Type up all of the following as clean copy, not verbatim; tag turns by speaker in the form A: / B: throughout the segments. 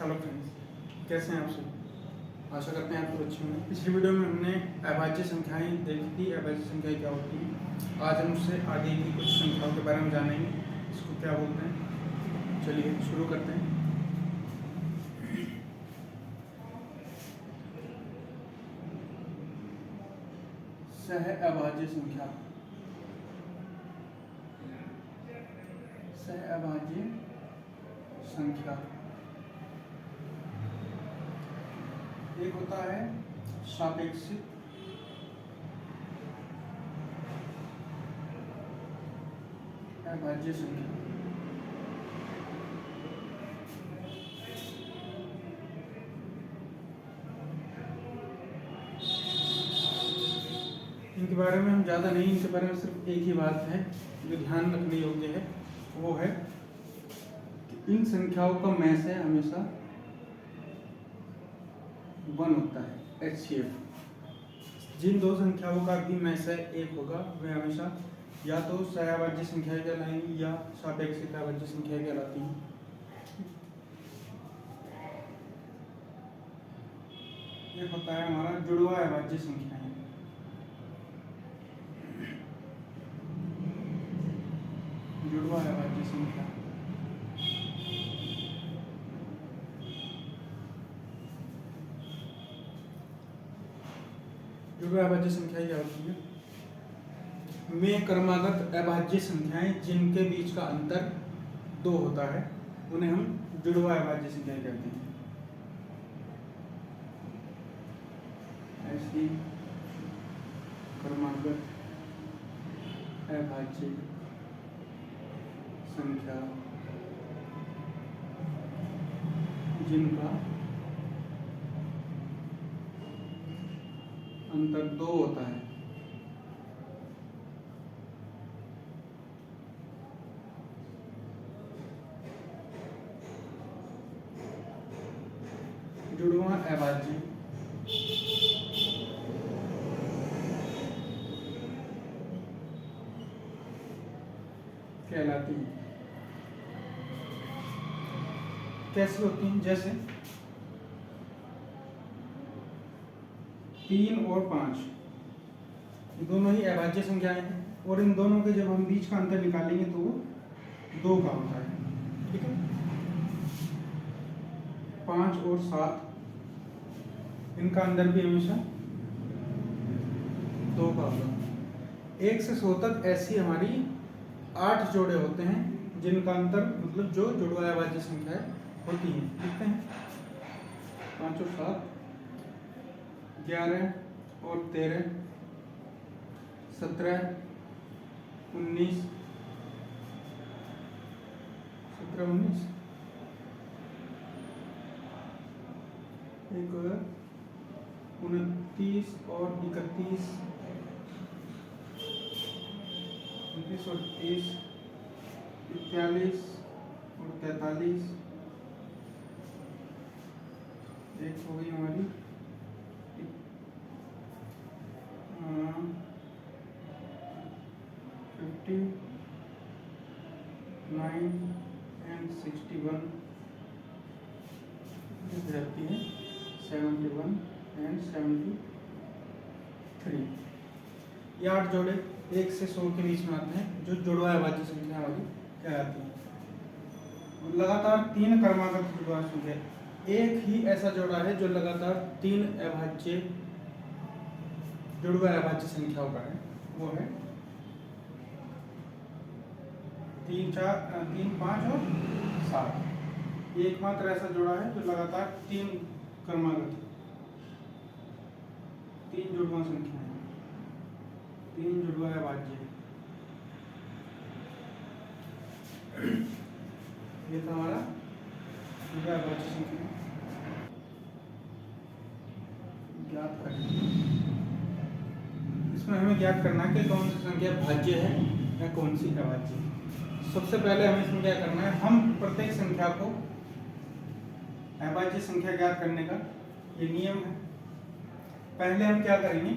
A: Hello friends, कैसे हैं आप सब। आशा करते हैं आप लोग अच्छे होंगे। पिछली वीडियो में हमने अभाज्य संख्याएं देखी थी। अभाज्य संख्याएं क्या होती हैं, आज हम उससे आगे की कुछ संख्याओं के बारे में जानेंगे, इसको क्या बोलते हैं। चलिए शुरू करते हैं। सह अभाज्य संख्या, सह अभाज्य संख्या एक होता है सापेक्षिक अभाज्य संख्या। इनके बारे में हम ज़्यादा नहीं, इनके बारे में सिर्फ एक ही बात है जो ध्यान रखने योग्य है, वो है कि इन संख्याओं का में से हमेशा 1 होता है, HCF। जिन दो संख्याओं का भी में से एक होगा वे हमेशा या तो सहअभाज्य संख्या कहलाएंगी या सापेक्षिक अभाज्य संख्या कहलाती हैं। ये होता है हमारा जुड़वा अभाज्य संख्या है। जुड़वा अभाज्य संख्या जुड़वा अभाज्य संख्या क्या होती है? में क्रमागत अभाज्य संख्याएं जिनके बीच का अंतर 2 होता है उन्हें हम जुड़वा अभाज्य संख्याएं कहते हैं। ऐसी क्रमागत अभाज्य संख्या जिनका अंतर 2 होता है जुड़वा अभाज्य कहलाती है। कैसी होती हैं? जैसे 3 और 5 दोनों ही अभाज्य संख्याएं हैं और इन दोनों के जब हम बीच का अंतर निकालेंगे तो वो 2 का होता है। ठीक है। 5 और 7 इनका अंतर भी हमेशा 2 का होगा। 1 से 100 तक ऐसी हमारी 8 जोड़े होते हैं जिनका अंतर मतलब जो जुड़वा अभाज्य संख्याएं होती हैं। देखते हैं 5 और 7, 11 और 13, 17, 19, 17, 19, एक 29 और 31, 29 और 30, 41 और 43, एक हो गई हमारी 59 एंड 61 रहती है 71 एंड 73। ये 8 जोड़े 1 से 100 के बीच में आते हैं जो जुड़वा अभाज्य संख्या वाली कहलाती है। लगातार 3 क्रमागत जुड़वा संख्या, एक ही ऐसा जोड़ा है जो लगातार 3 अभाज्य जुड़वा अभाज्य संख्याओं का है, वो है 3, 5 और 7। एकमात्र ऐसा जोड़ा है जो लगातार 3 क्रमागत 3 जुड़वा संख्या है, 3 जुड़वा अभाज्य। ये था हमारा जुड़वा अभाज्य संख्या। ज्ञात करें, इसमें हमें ज्ञात करना है कि कौन सी संख्या भाज्य है या कौन सी अभाज्य है। सबसे पहले हमें इसमें क्या करना है, हम प्रत्येक संख्या को अभाज्य संख्या ज्ञात करने का ये नियम है। पहले हम क्या करेंगे,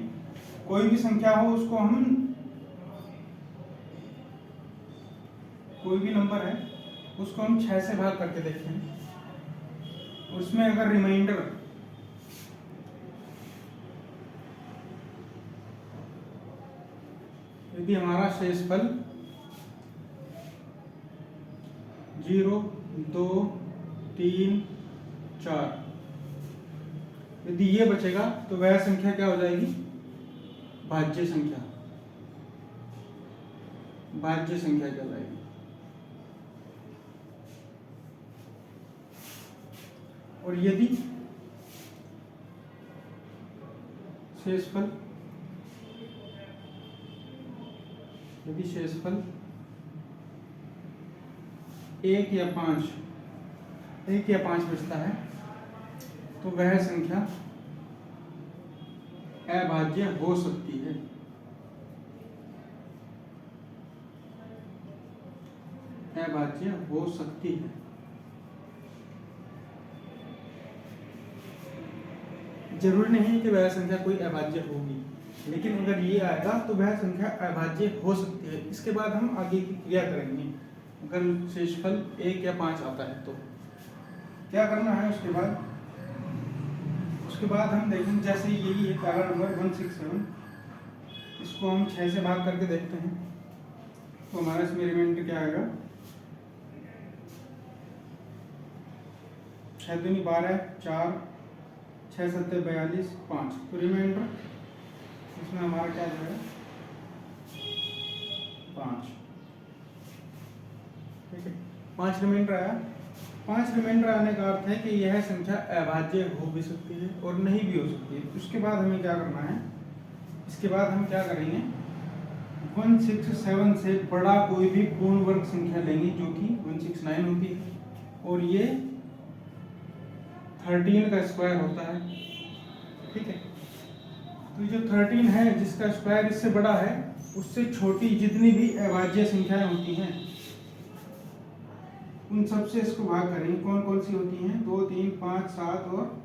A: कोई भी संख्या हो उसको हम, कोई भी नंबर है उसको हम 6 से भाग करके देखें उसमें अगर रिमाइंडर यदि हमारा शेषफल 0, 2, 3, 4 यदि ये बचेगा तो वह संख्या क्या हो जाएगी? भाज्य संख्या। भाज्य संख्या कहलाएगी। और यदि शेषफल 1 या 5 बचता है तो वह संख्या अभाज्य हो सकती है। अभाज्य हो सकती है। जरूरी नहीं कि वह संख्या कोई अभाज्य होगी, लेकिन अगर ये आएगा तो वह संख्या अभाज्य हो सकती है। इसके बाद हम आगे की क्रिया करेंगे। अगर शेषफल 1 या 5 आता है तो क्या करना है। उसके बाद हम देखेंगे, जैसे यही है कारण नंबर 167, इसको हम 6 से भाग करके देखते हैं तो हमारा इसमें रिमाइंडर क्या आएगा? 6 दूनी 12, 4, 6 7 42, 5। तो रिमाइंडर इसमें हमारा क्या जाएगा? 5। ठीक है, 5 रिमाइंडर आया। 5 रिमाइंडर आने का अर्थ है कि यह संख्या अभाज्य हो भी सकती है और नहीं भी हो सकती है। उसके बाद हमें क्या करना है? इसके बाद हम क्या करेंगे? 167 से बड़ा कोई भी पूर्ण वर्ग संख्या लेंगे जो कि 169 होती है और ये 13 का स्क्वायर होता है। ठीक है, तो जो 13 है जिसका स्क्वायर इससे बड़ा है, उससे छोटी जितनी भी अभाज्य संख्याएं होती हैं उन सबसे इसको भाग करेंगे। कौन कौन सी होती हैं? 2, 3, 5, 7 और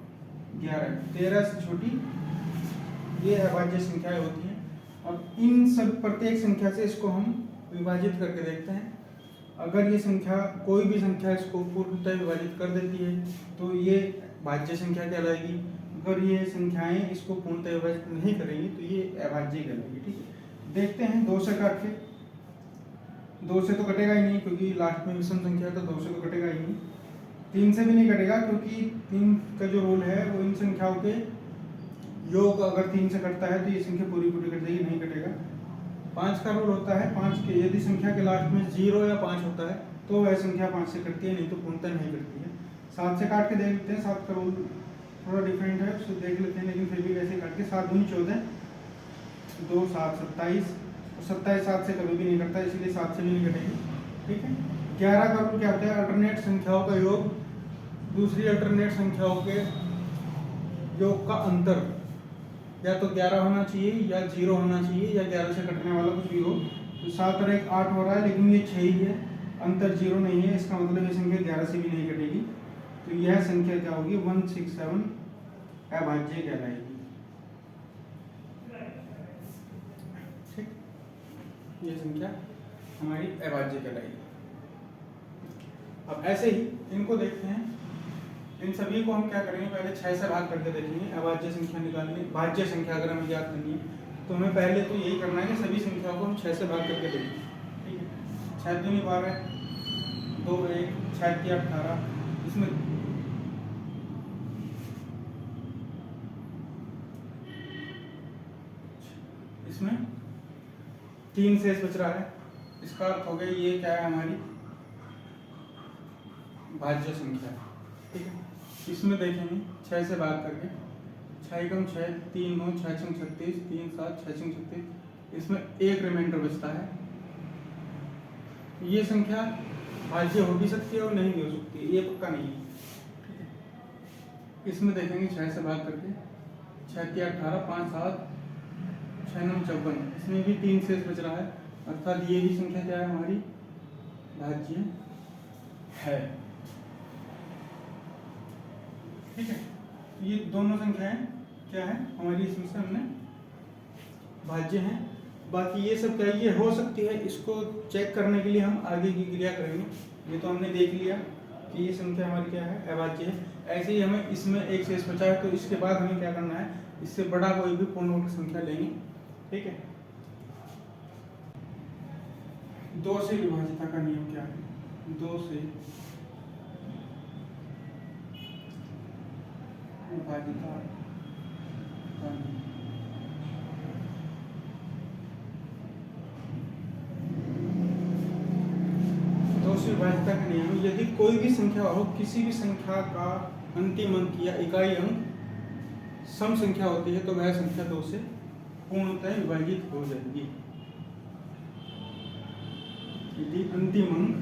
A: 11। 13 से छोटी ये अभाज्य संख्याएं होती हैं। अब इन सब प्रत्येक संख्या से इसको हम विभाजित करके देखते हैं। अगर ये संख्या, कोई भी संख्या इसको पूर्णतः विभाजित कर देती है तो ये भाज्य संख्या कहलाएगी। अगर ये संख्याएं इसको पूर्णतः विभाजित नहीं करेंगी तो ये अभाज्य कहलाएगी। ठीक है, देखते हैं 2 से काट के। 2 से तो कटेगा ही नहीं क्योंकि लास्ट में विषम संख्या, तो 2 से तो कटेगा ही नहीं। 3 से भी नहीं कटेगा क्योंकि 3 का जो रूल है वो इन संख्याओं के योग अगर 3 से कटता है तो ये संख्या पूरी पूरी कट जाएगी, नहीं कटेगा। 5 का रूल होता है 5 के, यदि संख्या के लास्ट में 0 या 5 होता है तो वह संख्या 5 से कटती है, नहीं तो पूर्णतः नहीं कटती है। 7 से काट के देख लेते हैं। 7 का रूल थोड़ा डिफरेंट है, उसको देख लेते हैं, लेकिन फिर भी वैसे काट के 7 दूनी 14, 2 7 27, 27 7 से कभी भी नहीं कटता, इसलिए 7 से भी नहीं कटेगी। ठीक है, 11 का रूल क्या होता है? अल्टरनेट संख्याओं का योग दूसरी अल्टरनेट संख्याओं के योग का अंतर, या तो 11 होना चाहिए या 0 होना चाहिए या 11 से कटने वाला कुछ भी हो। तो 7 और 1 8 हो रहा है, लेकिन ये 6 ही है, अंतर 0 नहीं है। इसका मतलब ये संख्या 11 से भी नहीं कटेगी। तो यह संख्या क्या होगी? 167 अभाज्य कहलाएगी। ठीक, ये संख्या हमारी अभाज्य कहलाएगी। अब ऐसे ही इनको देखते हैं। इन सभी को हम क्या करेंगे? पहले 6 से भाग करके देखेंगे अभाज्य संख्या निकालनी। भाज्य संख्या अगर हमें ज्ञात करनी है तो हमें पहले तो यही करना है कि सभी संख्याओं को हम 6 से भाग करके देखेंगे। ठीक है, 6 दूनी 12, 2 1, 6 की 18। इसमें 3 शेष बच रहा है। इसका अर्थ हो गया ये क्या है? हमारी भाज्य संख्या। ठीक है, इसमें देखेंगे 6 से भाग करके, 6 एकम 6, 3 9, 6 छंग 36, 3 7, 6 छंग 36। इसमें एक रिमाइंडर बचता है। ये संख्या भाज्य हो भी सकती है और नहीं भी हो सकती है, ये पक्का नहीं है। ठीक है, इसमें देखेंगे 6 से भाग करके, 6 की 18, 5 7, 6 9 54। इसमें भी 3 शेष बच रहा है, अर्थात ये भी संख्या क्या है? हमारी भाज्य है। ठीक है, ये दोनों संख्याएं क्या है? हमारी इसमें से हमने भाज्य हैं। बाकी ये सब क्या है? ये हो सकती है। इसको चेक करने के लिए हम आगे की क्रिया करेंगे। ये तो हमने देख लिया कि ये संख्या हमारी क्या है, अभाज्य है। ऐसे ही हमें इसमें एक शेष बचा है, तो इसके बाद हमें क्या करना है, इससे बड़ा कोई भी पूर्ण वर्ग संख्या लेंगे, ठीक है। 2 से विभाजिता का नियम क्या है, 2 से विभाजिता का नियम। विभाजिता का नियम, यदि कोई भी संख्या हो, किसी भी संख्या का अंतिम अंक या इकाई अंक सम संख्या होती है, तो वह संख्या 2 से पूर्णतः विभाजित हो जाएगी। यदि अंतिम अंक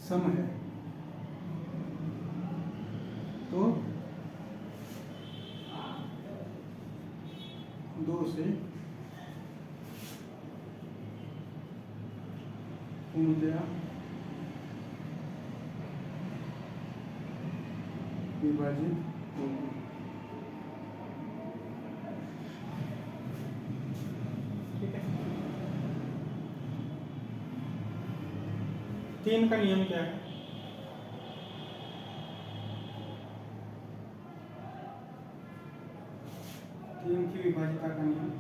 A: सम है तो 2 से पूर्णतया विभाजित होगी। ठीक है। 3 का नियम क्या है, तीन की विभाजिता का नियम,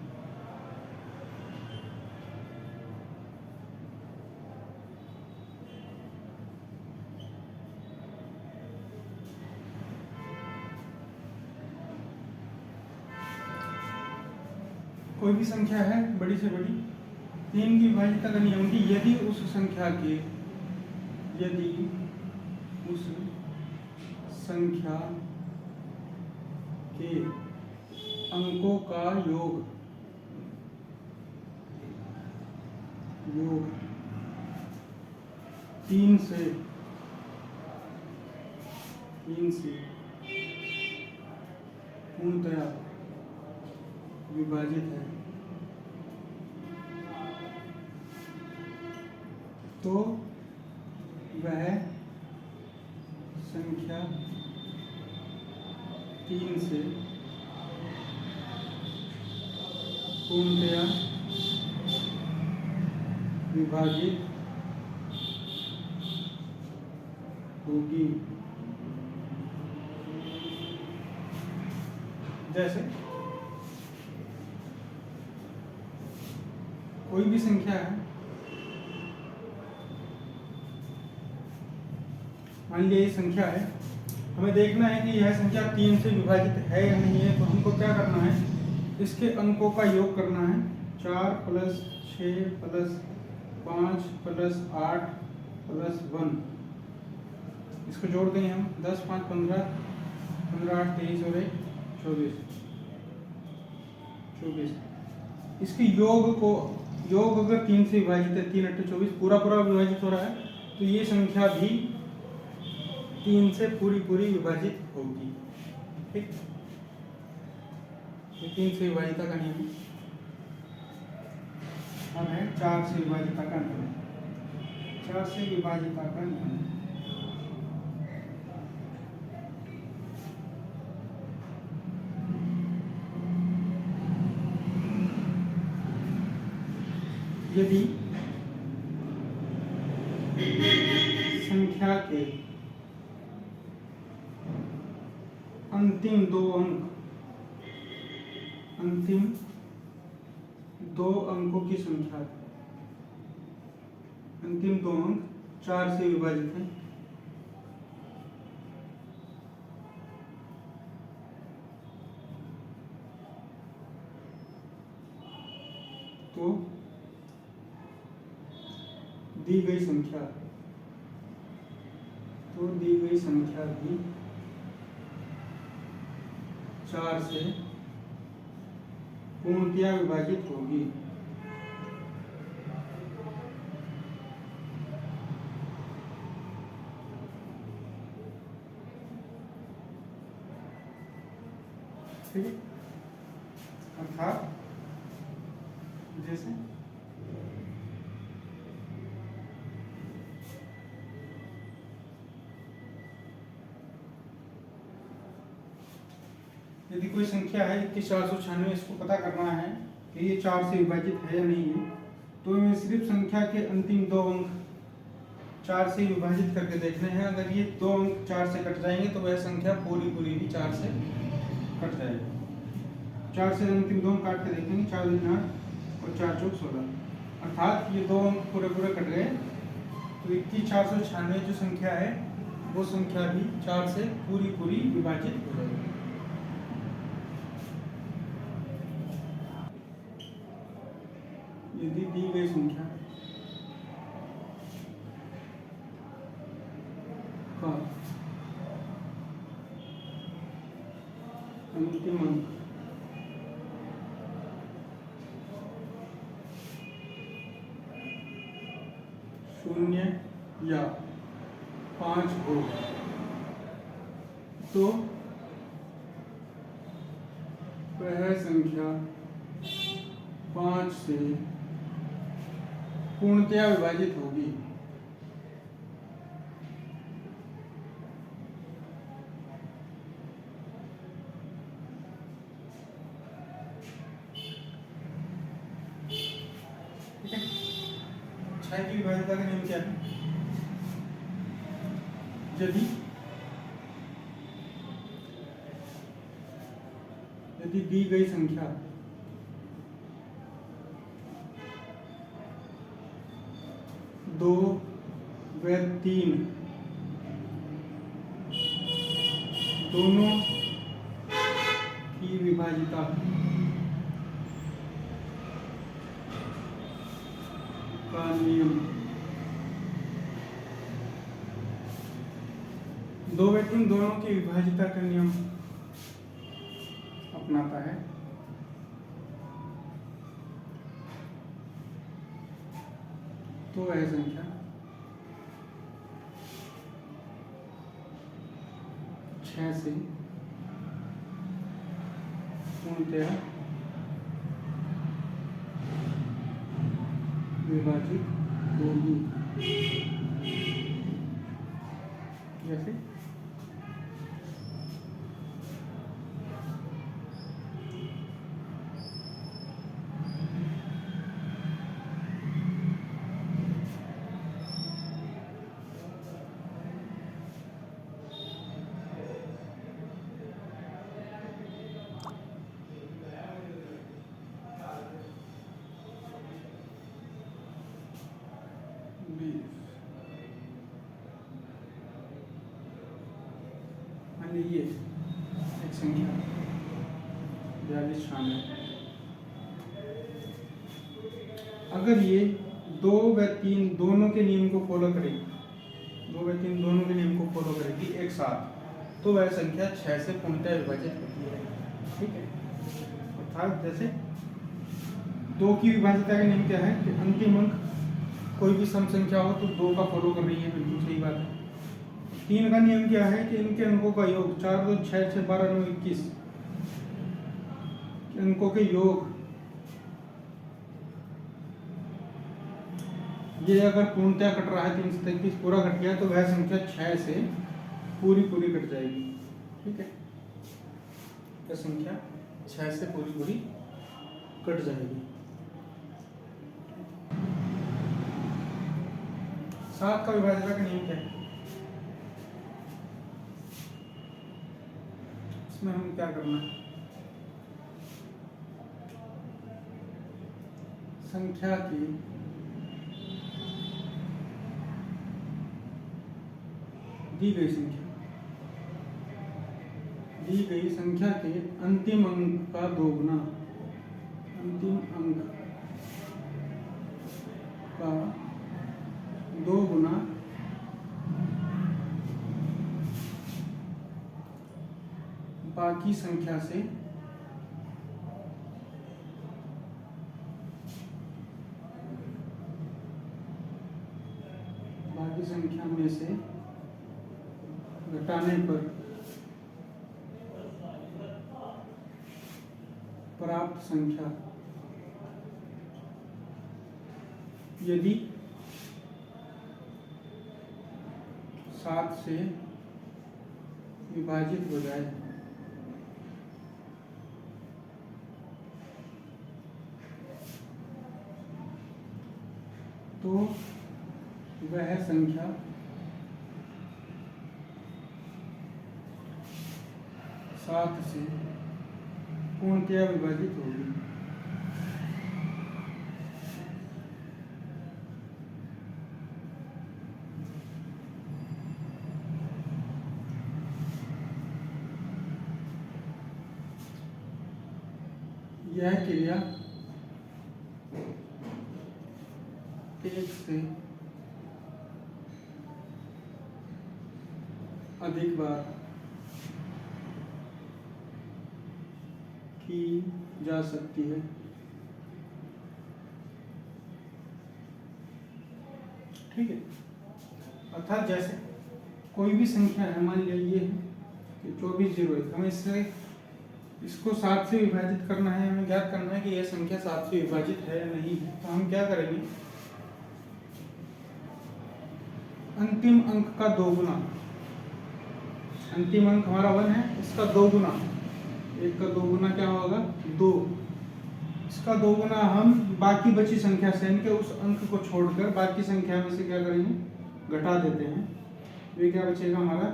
A: कोई भी संख्या है बड़ी से बड़ी, 3 की विभाजिता का नियम कि यदि उस संख्या के अंकों का योग 3 से पूर्णतया विभाजित है, तो वह संख्या 3 से पूर्णतया विभाजित होगी। जैसे कोई भी संख्या है, मान लीजिए ये संख्या है, हमें देखना है कि यह संख्या 3 से विभाजित है या नहीं है, तो हमको क्या करना है, इसके अंकों का योग करना है। 4 + 6 + 5 + 8 + 1, इसको जोड़ देंगे हम। 10 5 15, 15 8 23 और 1 24। इसके योग अगर 3 से विभाजित है, 3 8 24, पूरा विभाजित हो रहा है, तो ये संख्या भी 3 से पूरी विभाजित होगी। ठीक, 3 से विभाजिता का नियम अब है 4 से विभाजिता का नियम। 4 से विभाजिता का नियम, यदि संख्या के अंतिम दो अंकों की संख्या, अंतिम 2 अंक 4 से विभाजित है, तो दी गई संख्या भी 4 से पूर्णतया विभाजित होगी। ठीक है, अर्थात जैसे यदि कोई संख्या है 21 496, इसको पता करना है कि ये 4 से विभाजित है या नहीं है, तो हमें सिर्फ संख्या के अंतिम दो अंक 4 से विभाजित करके देखने हैं। अगर ये दो अंक 4 से कट जाएंगे तो वह संख्या पूरी पूरी भी 4 से कट जाएगी। 4 से अंतिम दो अंक काट के देखेंगे, 4 दूनी 8 और 4 चौक 16, अर्थात ये दो अंक पूरे पूरे कट गए। तो 21,496 जो संख्या है वो संख्या भी 4 से पूरी पूरी विभाजित हो जाएगी। यदि दी गई संख्या का अंतिम अंक शून्य या 5 हो तो वह संख्या 5 से पूर्णतया विभाजित होगी। ठीक है, 6 की विभाज्यता का नियम क्या है? यदि दी गई संख्या दो व 3 दोनों की विभाज्यता का नियम 2 व 3 दोनों की विभाज्यता का नियम अपनाता है, तो वह संख्या 6 से पूर्णतया विभाजित होगी। जैसे ये एक संख्या 4296, अगर ये 2 व 3 दोनों के नियम को फॉलो करेगी, 2 व 3 दोनों के नियम को फॉलो करेगी एक साथ, तो वह संख्या 6 से पूर्णतः विभाजित होती है। ठीक है, अर्थात जैसे 2 की विभाज्यता का नियम क्या है कि अंतिम अंक कोई भी सम संख्या हो तो 2 का फॉलो कर रही है, बिल्कुल सही बात है। 3 का नियम क्या है कि इनके अंकों का योग 4 2 6 6 12 9 21 अंकों के योग, ये अगर पूर्णतः कट रहा है 3 से 21 पूरा कट गया तो वह संख्या 6 से पूरी पूरी कट जाएगी। ठीक है, यह संख्या 6 से पूरी पूरी कट जाएगी। 7 का विभाज्यता का नियम क्या है? इसमें हम क्या करना है, संख्या की दी गई संख्या के अंतिम अंक का 2 गुना, अंतिम अंक का 2 गुना बाकी संख्या से में से घटाने पर प्राप्त संख्या यदि 7 से विभाजित हो जाए तो वह संख्या सात से पूर्णतया विभाजित होगी। यह क्रिया एक से अधिक बार की जा सकती है। ठीक है, अर्थात जैसे कोई भी संख्या है, मान लिया ये है कि 2401, हमें इसको 7 से विभाजित करना है, हमें ज्ञात करना है कि यह संख्या 7 से विभाजित है या नहीं है। तो हम क्या करेंगे, अंतिम अंक का 2 गुना, अंतिम अंक हमारा 1 है, इसका 2 गुना, 1 का 2 गुना क्या होगा 2, इसका 2 गुना हम बाकी बची संख्या से, इनके उस अंक को छोड़कर बाकी संख्या में से क्या करेंगे, घटा देते हैं। ये क्या बचेगा हमारा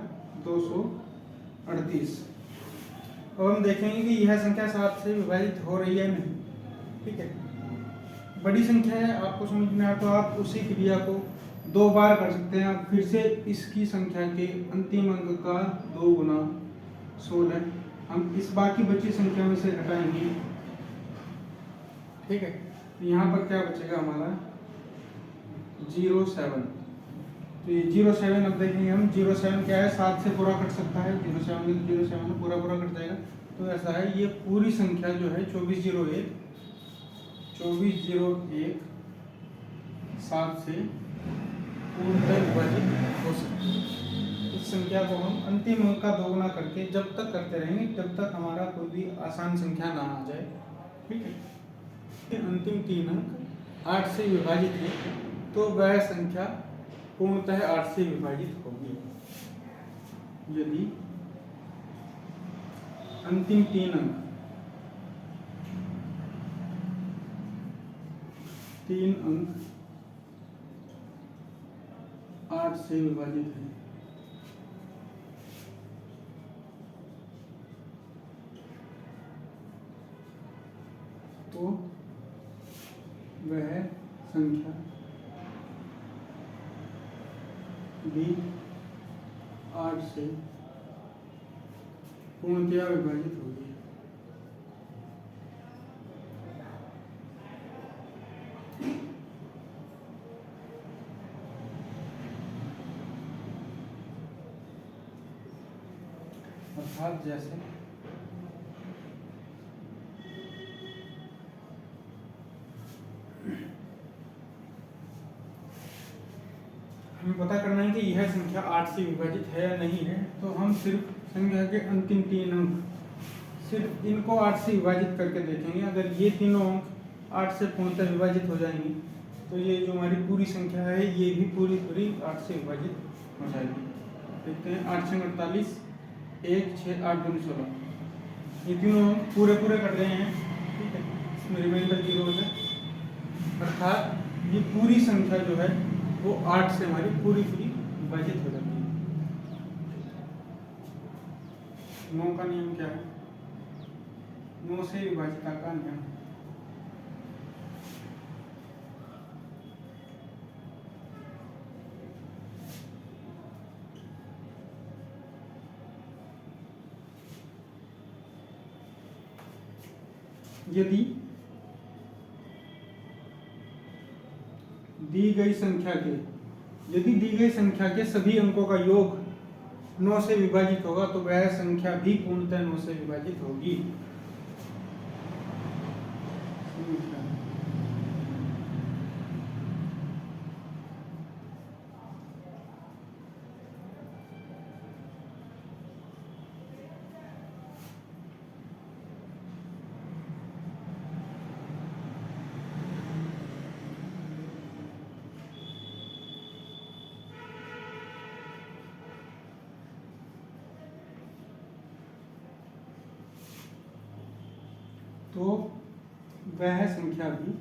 A: 238। अब हम देखेंगे कि यह संख्या 7 से विभाजित हो रही है नहीं। ठीक है, बड़ी संख्या है, आपको समझ में आया तो आप उसी क्रिया को 2 बार कर सकते हैं। आप फिर से इसकी संख्या के अंतिम अंक का 2 गुना 16 हम इस बाकी बची संख्या में से घटाएंगे। ठीक है, तो यहाँ पर क्या बचेगा हमारा 07। तो ये 07 अब देखेंगे हम, 07 क्या है, 7 से पूरा कट सकता है, 07 में 07 में पूरा कट जाएगा। तो ऐसा है, ये पूरी संख्या जो है 2401 7 से पूर्णतः विभाजित हो सकती है। इस संख्या को हम अंतिम अंक का 2 गुना करके जब तक करते रहेंगे जब तक हमारा कोई भी आसान संख्या ना आ जाए। ठीक है, अंतिम 3 अंक 8 से विभाजित है, तो वह संख्या पूर्णतः 8 से विभाजित होगी। यदि अंतिम 3 अंक 8 से विभाजित है, तो वह संख्या भी 8 से पूर्णतया विभाजित होगी। अर्थात जैसे हमें पता करना है कि यह संख्या 8 से विभाजित है या नहीं है, तो हम सिर्फ संख्या के अंतिम 3 अंक सिर्फ इनको 8 से विभाजित करके देखेंगे। अगर ये तीनों अंक 8 से पूर्णतः विभाजित हो जाएंगे तो ये जो हमारी पूरी संख्या है ये भी पूरी 8 से विभाजित हो जाएगी। देखते हैं, 8 6 48, 1 6 8 2 16, ये तीनों अंक पूरे कट रहे हैं। ठीक है, इसमें रिमाइंडर 0 है, अर्थात ये पूरी संख्या जो है वो 8 से हमारी पूरी विभाजित हो जाती है। 9 का नियम क्या है, 9 से विभाजित का नियम। यदि दी गई संख्या के सभी अंकों का योग 9 से विभाजित होगा तो वह संख्या भी पूर्णतः 9 से विभाजित होगी। तो वह संख्या भी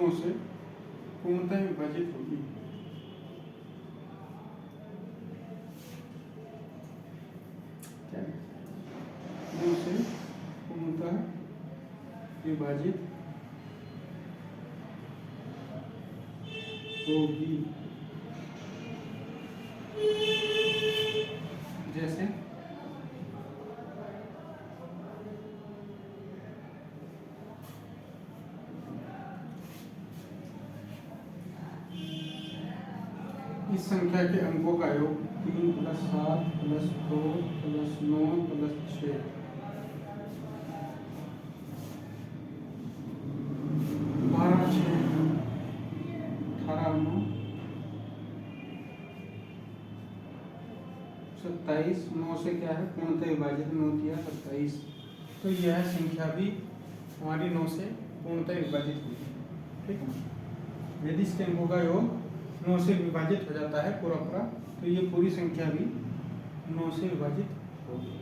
A: 9 से पूर्णतः विभाजित होगी। क्या 9 से पूर्णतः विभाजित होगी। जैसे इस संख्या के अंकों का योग 3 + 7 + 2 + 9 + 6 12 6 18 9 27 9 से क्या है पूर्णतः विभाजित 9 दिया 27। तो यह संख्या भी हमारी 9 से पूर्णतः विभाजित होगी। ठीक है, यदि इसके अंकों का योग 9 से विभाजित हो जाता है पूरा पूरा, तो ये पूरी संख्या भी 9 से विभाजित होगी।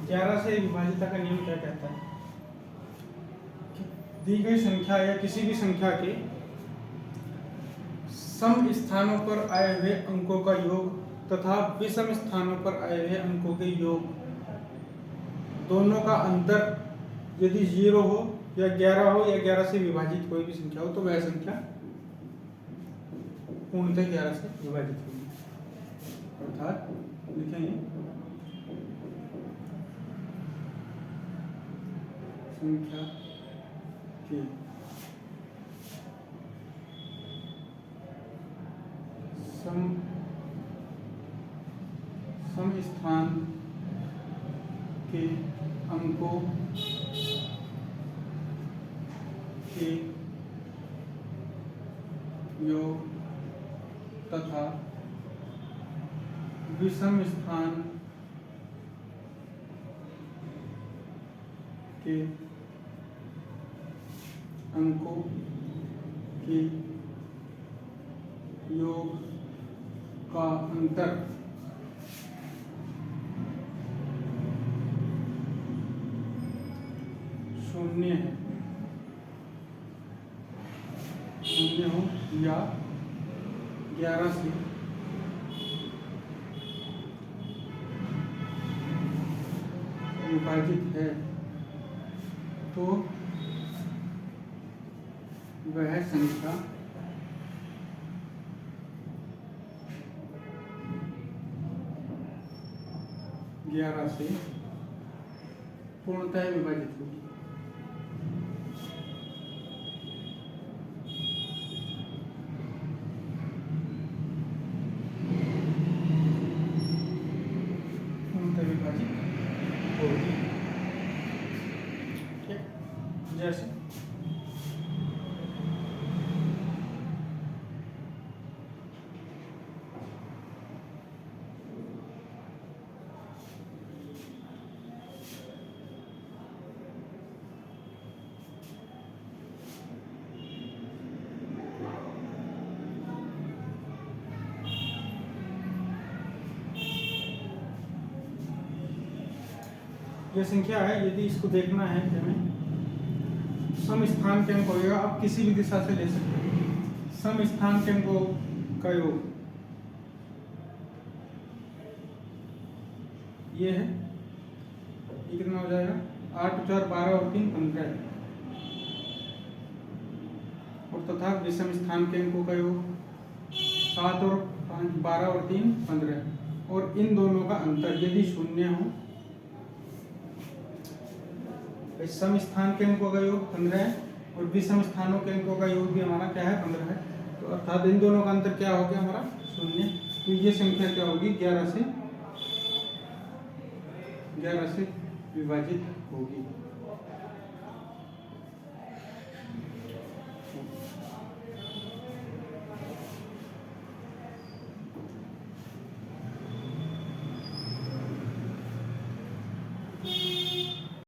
A: ग्यारह से विभाजिता का नियम क्या कहता है? दी गई संख्या या किसी भी संख्या के सम स्थानों पर आए हुए अंकों का योग तथा विषम स्थानों पर आए हुए अंकों के योग दोनों का अंतर यदि 0 हो या 11 हो या 11 से विभाजित कोई भी संख्या हो, तो वह संख्या पूर्णतः 11 से विभाजित होगी। अर्थात लिखेंगे संख्या के सम स्थान के अंकों के योग तथा विषम स्थान के अंकों के योग का अंतर शून्य है, शून्य हो या 11 से विभाजित है, तो वह संख्या ग्यारह से पूर्णतः विभाजित होगी। पूर्णतः विभाजित होगी। ठीक, जैसे यह संख्या है, यदि इसको देखना है कि हमें सम स्थान के अंक होगा, आप किसी भी दिशा से ले सकते हैं। सम स्थान के अंकों का योग ये है, ये कितना हो जाएगा 8 4 12 और 3 15, और तथा विषम स्थान के अंकों का योग 7 और 5 12 और 3 15, और इन दोनों का अंतर यदि शून्य हो, सम स्थान के अंकों का योग 15 है और विषम स्थानों के अंकों का योग भी हमारा क्या है 15 है, तो अर्थात इन दोनों का अंतर क्या हो गया हमारा 0। तो ये संख्या क्या होगी 11 से विभाजित होगी।